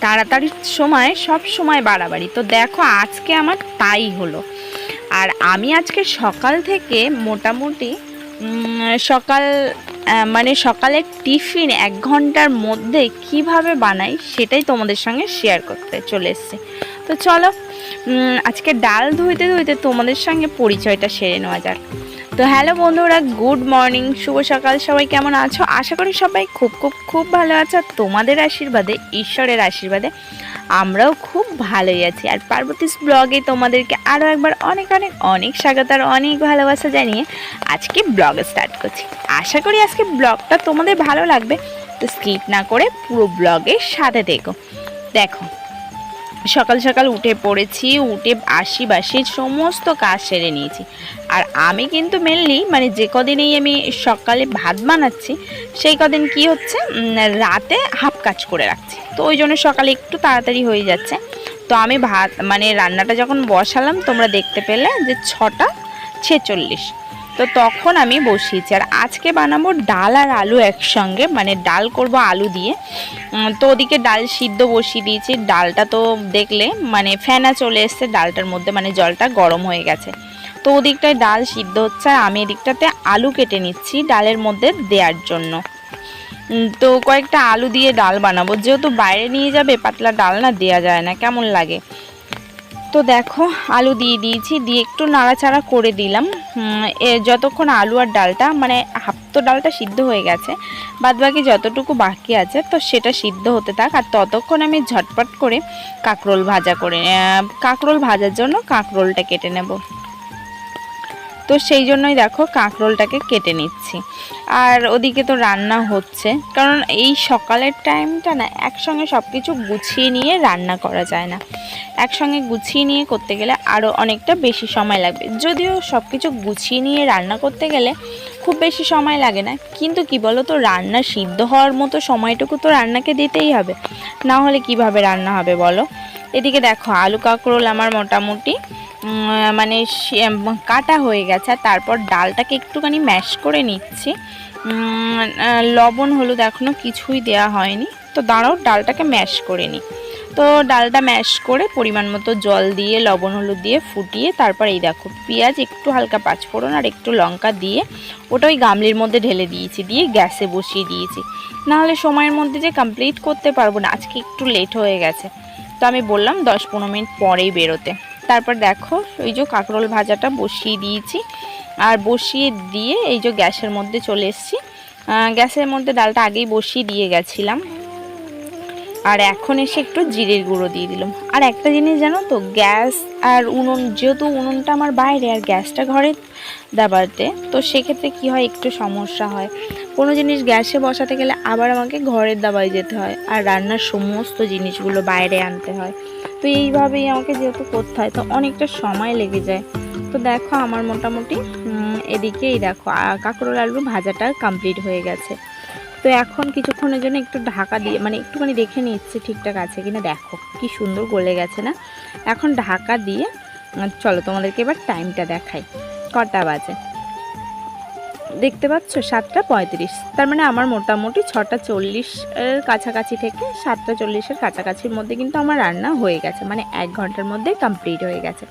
তাড়াতাড়ির সময় সব সময় বাড়াবাড়ি। তো দেখো আজকে আমার তাই হলো। আর আমি আজকে সকাল থেকে মোটামুটি সকালের টিফিন 1 ঘন্টার মধ্যে কিভাবে বানাই সেটাই তোমাদের সঙ্গে শেয়ার করতে চলে এসেছি। তো চলো আজকে ডাল ধুইতে ধুইতে তোমাদের সঙ্গে পরিচয়টা সেরে নেওয়া যাক। তো হ্যালো বন্ধুরা, গুড মর্নিং, শুভ সকাল। সবাই কেমন আছো? আশা করি সবাই খুব খুব খুব ভালো আছো। তোমাদের আশীর্বাদে, ঈশ্বরের আশীর্বাদে আমরাও খুব ভালোই আছি। আর পার্বতীস ব্লগে তোমাদেরকে আরও একবার অনেক অনেক অনেক স্বাগত আর অনেক ভালোবাসা জানিয়ে আজকে ব্লগ স্টার্ট করছি। আশা করি আজকে ব্লগটা তোমাদের ভালো লাগবে। তো স্কিপ না করে পুরো ব্লগের সাথে দেখো সকাল সকাল উঠে পড়েছি, উঠে বাসির সমস্ত কাজ সেরে নিয়েছি। আর আমি কিন্তু মেনলি যে কদিনেই আমি সকালে ভাত বানাচ্ছি সেই কদিন কি হচ্ছে, রাতে হাফ কাজ করে রাখছি। তো ওই জন্য সকালে একটু তাড়াতাড়ি হয়ে যাচ্ছে। তো আমি ভাত রান্নাটা যখন বসালাম তোমরা দেখতে পেলে যে 6:46, তো তখন আমি বসিয়েছি। আর আজকে বানাবো ডাল আর আলু একসঙ্গে, ডাল করব আলু দিয়ে। তো ওদিকে ডাল সিদ্ধ বসিয়ে দিয়েছি। ডালটা তো দেখলে ফেনা চলে এসছে ডালটার মধ্যে, জলটা গরম হয়ে গেছে। তো ওদিকটায় ডাল সিদ্ধ হচ্ছে আর আমি এদিকটাতে আলু কেটে নিচ্ছি ডালের মধ্যে দেওয়ার জন্য। তো কয়েকটা আলু দিয়ে ডাল বানাবো, যেহেতু বাইরে নিয়ে যাবে পাতলা ডাল না দেওয়া যায় না, কেমন লাগে। তো দেখো আলু দিয়ে দিয়েছি, দিয়ে একটু নাড়াচাড়া করে দিলাম। যতক্ষণ আলু আর ডালটা হাফ তো ডালটা সিদ্ধ হয়ে গেছে, বাদবাকি যতটুকু বাকি আছে তো সেটা সিদ্ধ হতে থাক। আর ততক্ষণ আমি ঝটপট করে কাঁকরোল ভাজার জন্য কাঁকরোলটা কেটে নেব। তো সেই জন্যই দেখো কাঁকরোলটাকে কেটে নিচ্ছি। আর ওদিকে তো রান্না হচ্ছে, কারণ এই সকালের টাইমটা না একসঙ্গে সব কিছু গুছিয়ে নিয়ে রান্না করা যায় না। একসঙ্গে গুছিয়ে নিয়ে করতে গেলে আরও অনেকটা বেশি সময় লাগবে। যদিও সব কিছু গুছিয়ে নিয়ে রান্না করতে গেলে খুব বেশি সময় লাগে না, কিন্তু কি বলো তো, রান্না সিদ্ধ হওয়ার মতো সময়টুকু তো রান্নাকে দিতেই হবে, না হলে কিভাবে রান্না হবে বলো। এদিকে দেখো আলু কাঁকরোল আমার মোটামুটি কাটা হয়ে গেছে। তারপর ডালটাকে একটুখানি ম্যাশ করে নিচ্ছি। লবণ হলুদ এখনও কিছুই দেওয়া হয়নি। তো দাঁড়াও ডালটাকে ম্যাশ করে নিই। তো ডালটা ম্যাশ করে পরিমাণ মতো জল দিয়ে লবণ হলুদ দিয়ে ফুটিয়ে তারপর এই দেখো পেঁয়াজ, একটু হালকা পাঁচফোড়ন আর একটু লঙ্কা দিয়ে ওটা ওই গামলির মধ্যে ঢেলে দিয়েছি, দিয়ে গ্যাসে বসিয়ে দিয়েছি। নাহলে সময়ের মধ্যে যে কমপ্লিট করতে পারবো না, আজকে একটু লেট হয়ে গেছে। তো আমি বললাম 10-15 মিনিট পরেই বেরোতে। তারপর দেখো ওই যে কাঁকরোল ভাজাটা বসিয়ে দিয়েছি, আর বসিয়ে দিয়ে এই যে গ্যাসের মধ্যে চলে এসেছি। গ্যাসের মধ্যে ডালটা আগেই বসিয়ে দিয়ে গেছিলাম। আর এখন এসে একটু জিরের গুঁড়ো দিয়ে দিলাম। আর একটা জিনিস জানো তো, গ্যাস আর উনুন, যেহেতু উনুনটা আমার বাইরে আর গ্যাসটা ঘরে দাবাতে, তো সেক্ষেত্রে কি হয়, একটু সমস্যা হয়। কোনো জিনিস গ্যাসে বসাতে গেলে আবার আমাকে ঘরের দাবায় যেতে হয়, আর রান্নার সমস্ত জিনিসগুলো বাইরে আনতে হয়। তো এইভাবেই আমাকে যেহেতু করতে হয়, তো অনেকটা সময় লেগে যায়। তো দেখো আমার মোটামুটি এদিকে এই দেখো কাঁকরোল আলু ভাজাটা কমপ্লিট হয়ে গেছে। তো এখন কিছুক্ষণের জন্য একটু ঢাকা দিয়ে একটুখানি দেখে নিচ্ছি ঠিকঠাক আছে কিনা। দেখো কি সুন্দর গলে গেছে না। এখন ঢাকা দিয়ে চলো তোমাদেরকে এবার টাইমটা দেখাই, কটা বাজে দেখতে পাচ্ছ, 7:35। তার আমার মোটামুটি 6:40 এর কাছাকাছি থেকে 7:40-এর কাছাকাছির মধ্যে কিন্তু আমার রান্না হয়ে গেছে, 1 ঘন্টার মধ্যে কমপ্লিট হয়ে গেছে।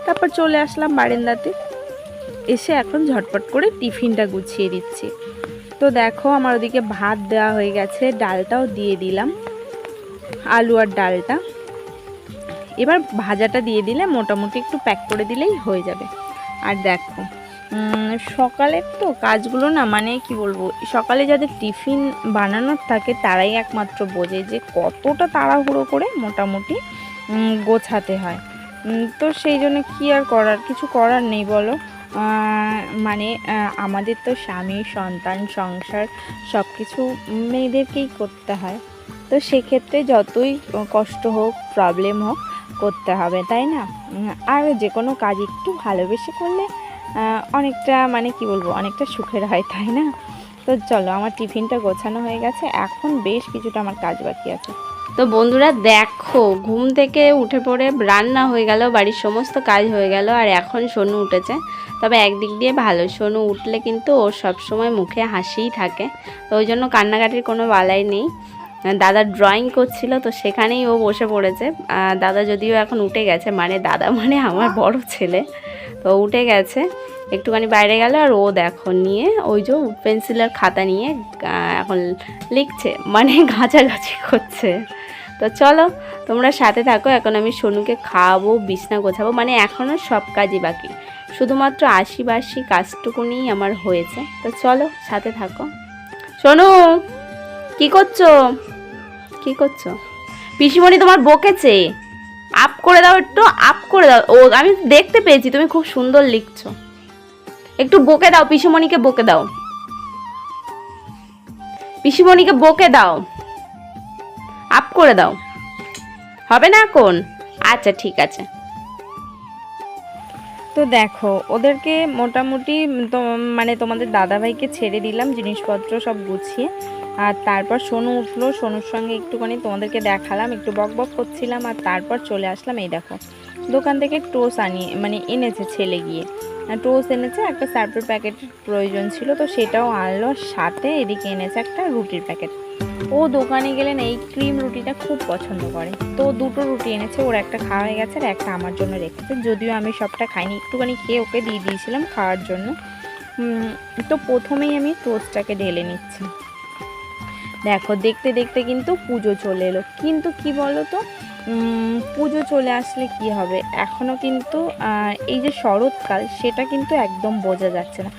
তারপর চলে আসলাম বারান্দাতে, এসে এখন ঝটপট করে টিফিনটা গুছিয়ে দিচ্ছি। তো দেখো আমার ওদিকে ভাত দেওয়া হয়ে গেছে, ডালটাও দিয়ে দিলাম, আলু আর ডালটা। এবার ভাজাটা দিয়ে দিলে মোটামুটি একটু প্যাক করে দিলেই হয়ে যাবে। আর দেখো সকালের তো কাজগুলো না কি বলবো, সকালে যাদের টিফিন বানানোর থাকে তারাই একমাত্র বোঝে যে কতটা তাড়াহুড়ো করে মোটামুটি গোছাতে হয়। তো সেই জন্য কি আর কিছু করার নেই বলো। আমাদের তো স্বামী, সন্তান, সংসার সব কিছু মেয়েদেরকেই করতে হয়। তো সেক্ষেত্রে যতই কষ্ট হোক, প্রবলেম হোক, করতে হবে, তাই না? আর যে কোনো কাজ একটু ভালোবেসে করলে অনেকটা কি বলবো, অনেকটা সুখের হয়, তাই না? তো চলো আমার টিফিনটা গোছানো হয়ে গেছে, এখন বেশ কিছুটা আমার কাজ বাকি আছে। তো বন্ধুরা দেখো ঘুম থেকে উঠে পড়ে রান্না হয়ে গেল, বাড়ির সমস্ত কাজ হয়ে গেল, আর এখন সোনু উঠেছে। তবে একদিক দিয়ে ভালো, সোনু উঠলে কিন্তু ওর সবসময় মুখে হাসিই থাকে, তো ওই জন্য কান্নাকাটির কোনো বালাই নেই। দাদা ড্রয়িং করছিল, তো সেখানেই ও বসে পড়েছে। দাদা যদিও এখন উঠে গেছে, মানে দাদা মানে আমার বড় ছেলে, তো উঠে গেছে, একটুখানি বাইরে গেল। আর ও দেখো নিয়ে ওই যে পেন্সিলের খাতা নিয়ে এখন লিখছে, মানে ঘাঁচাঘাঁচি করছে। তো চলো তোমরা সাথে থাকো। এখন আমি সোনুকে খাওয়াবো, বিছনা গোছাবো, মানে এখনও সব কাজই বাকি, শুধুমাত্র আশি কাজটুকুনি আমার হয়েছে। তো চলো সাথে থাকো। সোনু কি করছো, কি করছো? পিসিমণি তোমার বকেছে, আপ করে দাও, একটু আপ করে দাও। ও আমি দেখতে পেয়েছি তুমি খুব সুন্দর লিখছো, একটু বকে দাও, পিসিমণিকে বকে দাও, পিসিমণিকে বকে দাও, আপ করে দাও। হবে না এখন? আচ্ছা ঠিক আছে। তো দেখো ওদেরকে মোটামুটি তো মানে তোমাদের দাদাভাইকে ছেড়ে দিলাম জিনিসপত্র সব গুছিয়ে। আর তারপর সোনু উঠলো, সোনুর সঙ্গে একটুখানি তোমাদেরকে দেখালাম, একটু বক বক করছিলাম। আর তারপর চলে আসলাম, এই দেখো দোকান থেকে টোস্ট আনিয়ে মানে এনেছে ছেলে গিয়ে, টোস্ট এনেছে, একটা সার্ফের প্যাকেটের প্রয়োজন ছিল তো সেটাও আনলো, সাথে এদিকে এনেছে একটা রুটির প্যাকেট। ও দোকানে গেলে না এই ক্রিম রুটিটা খুব পছন্দ করে, তো দুটো রুটি এনেছে, ওর একটা খাওয়া হয়ে গেছে আর একটা আমার জন্য রেখেছে, যদিও আমি সবটা খাইনি, একটুখানি খেয়ে ওকে দিয়ে দিয়েছিলাম খাওয়ার জন্য। তো প্রথমেই আমি টোস্টটাকে ঢেলে নিচ্ছি। দেখো দেখতে দেখতে কিন্তু পুজো চলে এলো, কিন্তু কি বলো তো পুজো চলে আসলে কি হবে, এখনও কিন্তু এই যে শরৎকাল সেটা কিন্তু একদম বোঝা যাচ্ছে না।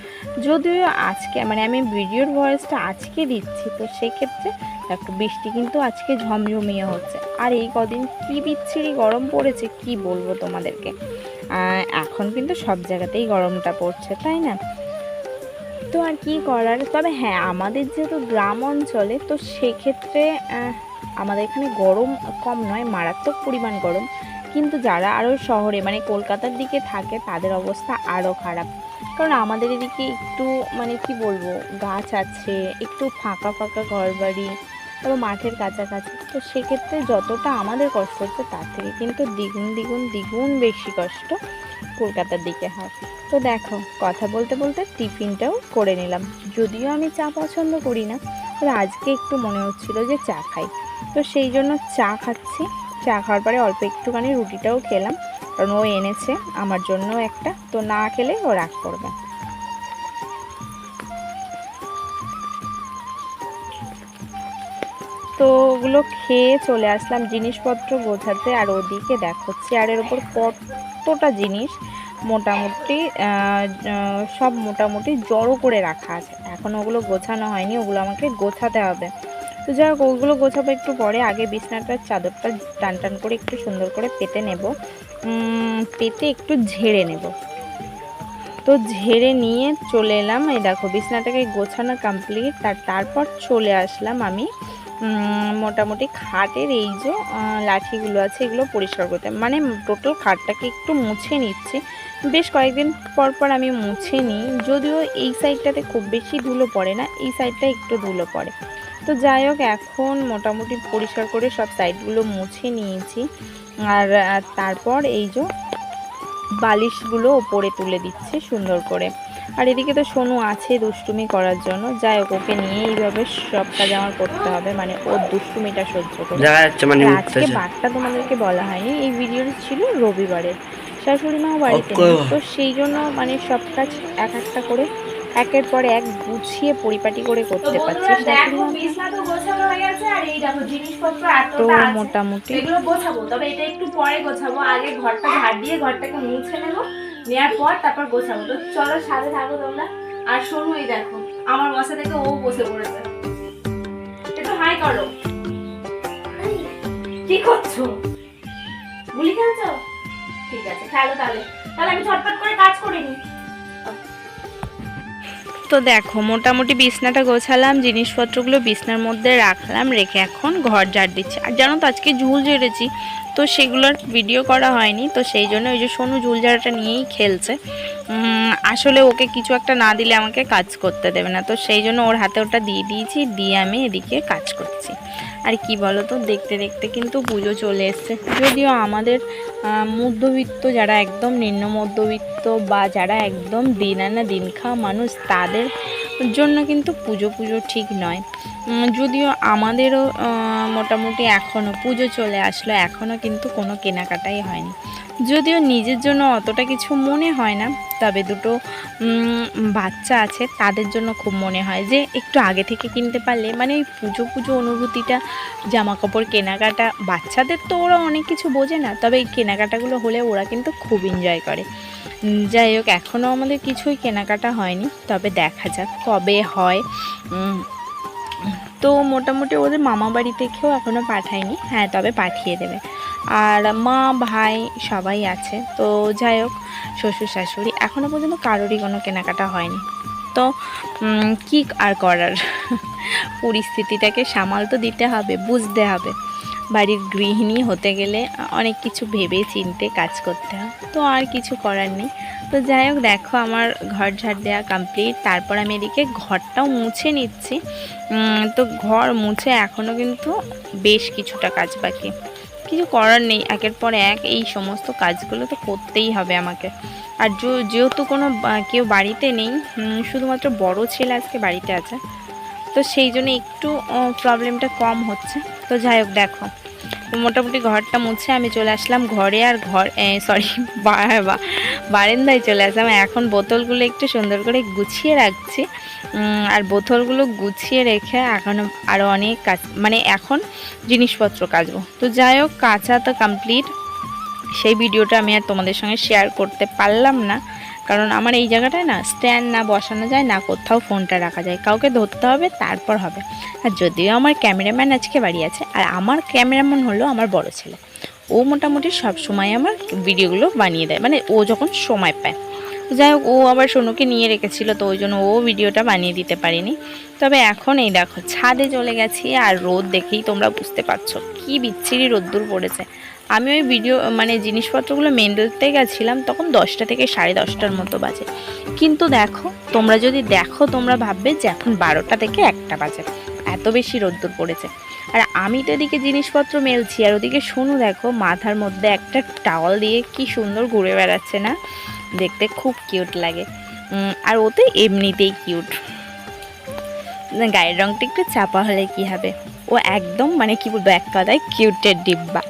যদিও আজকে মানে আমি ভিডিওর ভয়েসটা আজকে দিচ্ছি, তো সেক্ষেত্রে দেখো বৃষ্টি কিন্তু আজকে ঝমঝমিয়ে হচ্ছে। আর এই কদিন কি বিচ্ছিরি গরম পড়েছে কি বলবো তোমাদেরকে। এখন কিন্তু সব জায়গাতেই গরমটা পড়ছে, তাই না? তো আর কি করার, তবে হ্যাঁ আমাদের যেহেতু গ্রাম অঞ্চলে, তো সেক্ষেত্রে আমাদের এখানে গরম কম নয়, মারাত্মক পরিমাণ গরম। কিন্তু যারা আরও শহরে মানে কলকাতার দিকে থাকে তাদের অবস্থা আরও খারাপ, কারণ আমাদের এদিকে একটু মানে কি বলবো গাছ আছে, একটু ফাঁকা ফাঁকা ঘরবাড়ি, তবে মাঠের কাছাকাছি, তো সেক্ষেত্রে যতটা আমাদের কষ্ট হচ্ছে তার থেকে কিন্তু দ্বিগুণ দ্বিগুণ দ্বিগুণ বেশি কষ্ট কলকাতার দিকে হয়। তো দেখো কথা বলতে বলতে টিফিনটাও করে নিলাম, যদিও আমি চা পছন্দ করি না, তবে আজকে একটু মনে হচ্ছিল যে চা খাই, তো সেই জন্য চা খাচ্ছি। চা খাওয়ার পরে অল্প একটুখানি রুটিটাও খেলাম, কারণ ও এনেছে আমার জন্য একটা, তো না খেলে ও রাগ করবে। তো ওগুলো খেয়ে চলে আসলাম জিনিসপত্র গোছাতে। আর ওদিকে দেখো চেয়ারের ওপর কতটা জিনিস মোটামুটি সব মোটামুটি জড়ো করে রাখা আছে, এখন ওগুলো গোছানো হয়নি, ওগুলো আমাকে গোছাতে হবে। তো যাই হোক ওগুলো গোছাবো একটু পরে, আগে বিছানাটার চাদরটা টান টান করে একটু সুন্দর করে পেতে নেব, পেতে একটু ঝেড়ে নেব। তো ঝেড়ে নিয়ে চলে এলাম, এই দেখো বিছানাটাকে গোছানো কমপ্লিট। তারপর চলে আসলাম আমি মোটামুটি খাটের এই যে লাঠিগুলো আছে এগুলো পরিষ্কার করতে, মানে টোটাল খাটটাকে একটু মুছে নিচ্ছি। বেশ কয়েকদিন পর পর আমি মুছে নিই, যদিও এই সাইডটাতে খুব বেশি ধুলো পড়ে না, এই সাইডটা একটু ধুলো পড়ে। তো যাই হোক এখন মোটামুটি পরিষ্কার করে সব সাইডগুলো মুছে নিয়েছি। আর তারপর এই যে বালিশগুলো ওপরে তুলে দিচ্ছে সুন্দর করে। আর এদিকে তো সোনু আছে দুষ্টুমি করার জন্য, যাই হোক ওকে নিয়ে এইভাবে সব কাজ আমার করতে হবে, মানে ওর দুষ্টুমিটা সহ্য করে। আজকে বারটা তোমাদেরকে বলা হয়নি, এই ভিডিওটি ছিল রবিবারের, শাশুড়ি মাও বাড়িতে নেই, তো সেই জন্য মানে সব কাজ এক একটা করে একের পর এক গুছিয়ে পরিপাটি করে করতে পারছি। তো মোটামুটি এগুলো গোছাবো, তবে এটা একটু পরে গোছাবো, আগে ঘরটা ঝাড় দিয়ে ঘরটাকে মুছে নেবো, নেওয়ার পর তারপর গোছাবো। তো চলো সাথে থাকো তোমরা। আর শোনো এই দেখো আমার বসা থেকে ও বসে পড়েছে, একটু হাই করো। কি করছো, গুলি খেলছো? ঠিক আছে খেলো, তাহলে তাহলে আমি ঝটপট করে কাজ করে নিই। তো দেখো মোটামুটি বিছনাটা গোছালাম, জিনিসপত্রগুলো বিছনার মধ্যে রাখলাম, রেখে এখন ঘর ঝাড় দিচ্ছি। আর জানো তো আজকে ঝুল ঝেড়েছি, তো সেগুলোর ভিডিও করা হয়নি, তো সেই জন্য ওই যে সোনু ঝুল ঝাড়াটা নিয়েই খেলছে। আসলে ওকে কিছু একটা না দিলে আমাকে কাজ করতে দেবে না, তো সেই জন্য ওর হাতে ওটা দিয়ে দিয়েছি, দিয়ে আমি এদিকে কাজ করছি। আর কি বলো তো দেখতে দেখতে কিন্তু পুজো চলে এসছে, যদিও আমাদের মধ্যবিত্ত যারা একদম নিম্ন মধ্যবিত্ত বা যারা একদম দিন আনা দিন খাওয়া মানুষ, তাদের জন্য কিন্তু পুজো ঠিক নয়। যদিও আমাদেরও মোটামুটি এখনও পুজো চলে আসলো, এখনও কিন্তু কোনো কেনাকাটাই হয়নি। যদিও নিজের জন্য অতটা কিছু মনে হয় না, তবে দুটো বাচ্চা আছে তাদের জন্য খুব মনে হয় যে একটু আগে থেকে কিনতে পারলে, মানে ওই পুজো পুজো অনুভূতিটা, জামা কাপড় কেনাকাটা, বাচ্চাদের তো ওরা অনেক কিছু বোঝে না, তবে এই কেনাকাটাগুলো হলে ওরা কিন্তু খুব এনজয় করে। যাই হোক, এখনও আমাদের কিছুই কেনাকাটা হয়নি, তবে দেখা যাক কবে হয়। তো মোটামুটি ওদের মামা বাড়ি থেকেও এখনও পাঠায়নি, হ্যাঁ তবে পাঠিয়ে দেবে। আর মা ভাই সবাই আছে। তো যাই হোক, শ্বশুর শাশুড়ি এখনও পর্যন্ত কারোরই কোনো কেনাকাটা হয়নি। তো কি আর করার, পরিস্থিতিটাকে সামাল তো দিতে হবে, বুঝতে হবে। বাড়ির গৃহিণী হতে গেলে অনেক কিছু ভেবে চিন্তে কাজ করতে হয়, তো আর কিছু করার নেই। তো যাই হোক, দেখো আমার ঘর ঝাড় দেওয়া কমপ্লিট। তারপর আমি এদিকে ঘরটাও মুছে নিচ্ছি। তো ঘর মুছে এখনও কিন্তু বেশ কিছুটা কাজ বাকি, কিছু করার নেই, একের পর এক এই সমস্ত কাজগুলো তো করতেই হবে আমাকে। আর যেহেতু কোনো কেউ বাড়িতে নেই, শুধুমাত্র বড় ছেলে আজকে বাড়িতে আছে, তো সেই জন্য একটু প্রবলেমটা কম হচ্ছে। তো যাই হোক, দেখো মোটামুটি ঘরটা মুছে আমি চলে আসলাম ঘরে, আর বারান্দায় চলে আসলাম। এখন বোতলগুলো একটু সুন্দর করে গুছিয়ে রাখছি, আর বোতলগুলো গুছিয়ে রেখে এখনও আরও অনেক কাজ, মানে এখন জিনিসপত্র কাচবো। তো যাই হোক, কাচা তো কমপ্লিট। সেই ভিডিওটা আমি আর তোমাদের সঙ্গে শেয়ার করতে পারলাম না, কারণ আমার এই জায়গাটায় না স্ট্যান্ড না বসানো যায়, না কোথাও ফোনটা রাখা যায়, কাউকে ধরতে হবে তারপর হবে। আর যদিও আমার ক্যামেরাম্যান আজকে বাড়ি আছে, আর আমার ক্যামেরাম্যান হলো আমার বড় ছেলে। ও মোটামুটি সব সময় আমার ভিডিওগুলো বানিয়ে দেয়, মানে ও যখন সময় পায়। যাই হোক, ও আবার সোনুকে নিয়ে রেখেছিল, তো ওই জন্য ও ভিডিওটা বানিয়ে দিতে পারিনি। তবে এখন এই দেখো ছাদে চলে গেছি, আর রোদ দেখেই তোমরা বুঝতে পারছো কি বিচ্ছিরি রোদ্দুর পড়েছে। আমি ওই মানে জিনিসপত্রগুলো মেলতে গেছিলাম তখন 10টা থেকে 10:30টার মতো বাজে, কিন্তু দেখো তোমরা যদি দেখো তোমরা ভাববে যে এখন 12টা থেকে 1টা বাজে, এত বেশি রোদ্দুর পড়েছে। আর আমি তো এদিকে জিনিসপত্র মেলছি, আর ওদিকে সোনু দেখো মাথার মধ্যে একটা টাওয়াল দিয়ে কি সুন্দর ঘুরে বেড়াচ্ছে না, দেখতে খুব কিউট লাগে। আর ও তো এমনিতেই কিউট, গায়ের রঙটা একটু চাপা হলে কি হবে, ও একদম মানে কি বলবো, এক কথায় কিউটের ডিব্বা।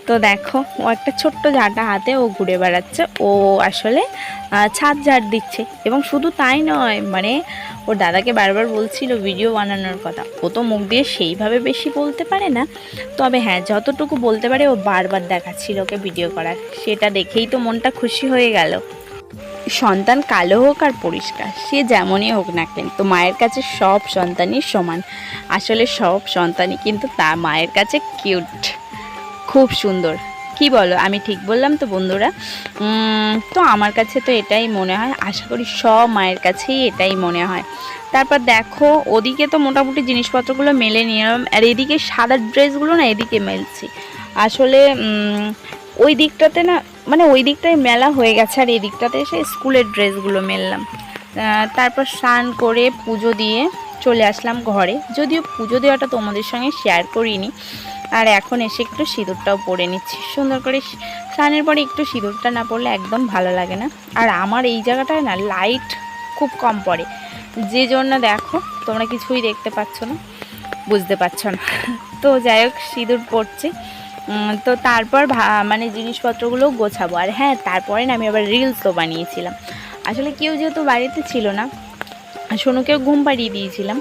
তো দেখো ও একটা ছোট্ট ঝাঁটা হাতে ও ঘুরে বেড়াচ্ছে, ও আসলে ছাদ ঝাড় দিচ্ছে। এবং শুধু তাই নয়, মানে ওর দাদাকে বারবার বলছিল ভিডিও বানানোর কথা। ও তো মুখ দিয়ে সেইভাবে বেশি বলতে পারে না, তবে হ্যাঁ যতটুকু বলতে পারে ও বারবার দেখাচ্ছিল ওকে ভিডিও করার, সেটা দেখেই তো মনটা খুশি হয়ে গেল। সন্তান কালো হোক আর পরিষ্কার, সে যেমনই হোক না কেন, তো মায়ের কাছে সব সন্তানই সমান। আসলে সব সন্তানই কিন্তু তার মায়ের কাছে কিউট, খুব সুন্দর। কি বলো, আমি ঠিক বললাম তো বন্ধুরা? তো আমার কাছে তো এটাই মনে হয়, আশা করি সব মায়ের কাছেই এটাই মনে হয়। তারপর দেখো ওদিকে তো মোটামুটি জিনিসপত্রগুলো মেলে নিলাম, আর এদিকে সাদা ড্রেসগুলো না এদিকে মেলছি। আসলে ওই দিকটাতে না, মানে ওই দিকটায় মেলা হয়ে গেছে, আর এই দিকটাতে এসে স্কুলের ড্রেসগুলো মেললাম। তারপর স্নান করে পুজো দিয়ে চলে আসলাম ঘরে, যদিও পুজো দেওয়াটা তোমাদের সঙ্গে শেয়ার করিনি। আর এখন এসে একটু সিঁদুরটাও পরে নিচ্ছি সুন্দর করে। স্নানের পরে একটু সিঁদুরটা না পরলে একদম ভালো লাগে না। আর আমার এই জায়গাটায় না লাইট খুব কম পড়ে, যে জন্য দেখো তোমরা কিছুই দেখতে পাচ্ছ না, বুঝতে পারছো না। তো যাই হোক, সিঁদুর পরছি। তো তারপর মানে জিনিসপত্রগুলো গোছাবো। আর হ্যাঁ, তারপরে না আমি আবার রিলসও বানিয়েছিলাম। আসলে কেউ যেহেতু বাড়িতে ছিল না, সোনুকেও ঘুম পাড়িয়ে দিয়েছিলাম,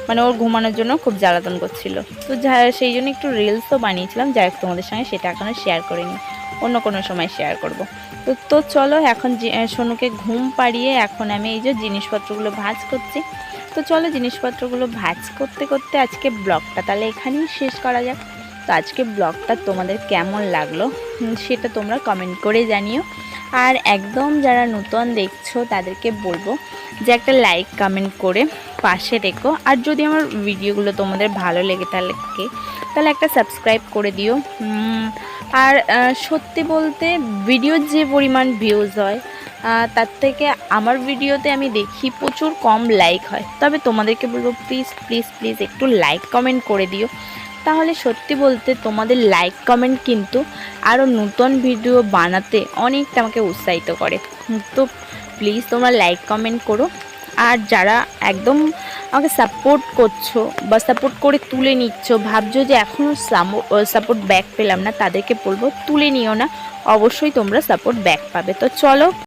মানে ওর ঘুমানোর জন্য খুব জ্বালাতন করছিল, তো সেই জন্য একটু রিলসও বানিয়েছিলাম। যাই হোক, তোমাদের সঙ্গে সেটা এখনও শেয়ার করিনি, অন্য কোনো সময় শেয়ার করব। তো চলো, এখন সোনুকে ঘুম পাড়িয়ে এখন আমি এই যে জিনিসপত্রগুলো ভাঁজ করছি। তো চলো, জিনিসপত্রগুলো ভাঁজ করতে করতে আজকে ব্লগটা তাহলে এখানেই শেষ করা যাক। তো আজকে ব্লগটা তোমাদের কেমন লাগলো সেটা তোমরা কমেন্ট করে জানিও। আর একদম যারা নতুন দেখছো তাদেরকে বলবো যে একটা লাইক কমেন্ট করে পাশে রেখো। আর যদি আমার ভিডিওগুলো তোমাদের ভালো লেগে থাকে তাহলে একটা সাবস্ক্রাইব করে দিও। আর সত্যি বলতে ভিডিওর যে পরিমাণ ভিউজ হয় তার থেকে আমার ভিডিওতে আমি দেখি প্রচুর কম লাইক হয়। তবে তোমাদেরকে বলবো প্লিজ প্লিজ প্লিজ একটু লাইক কমেন্ট করে দিও, তাহলে সত্যি বলতে তোমাদের লাইক কমেন্ট কিন্তু আরও নতুন ভিডিও বানাতে অনেকটা আমাকে উৎসাহিত করে। তো প্লিজ তোমরা লাইক কমেন্ট করো। আর যারা একদম আমাকে সাপোর্ট করছো বা সাপোর্ট করে তুলে নিচ্ছ, ভাবছো যে এখনও সাপোর্ট ব্যাক পেলাম না, তাদেরকে বলবো তুলে নিও না, অবশ্যই তোমরা সাপোর্ট ব্যাক পাবে। তো চলো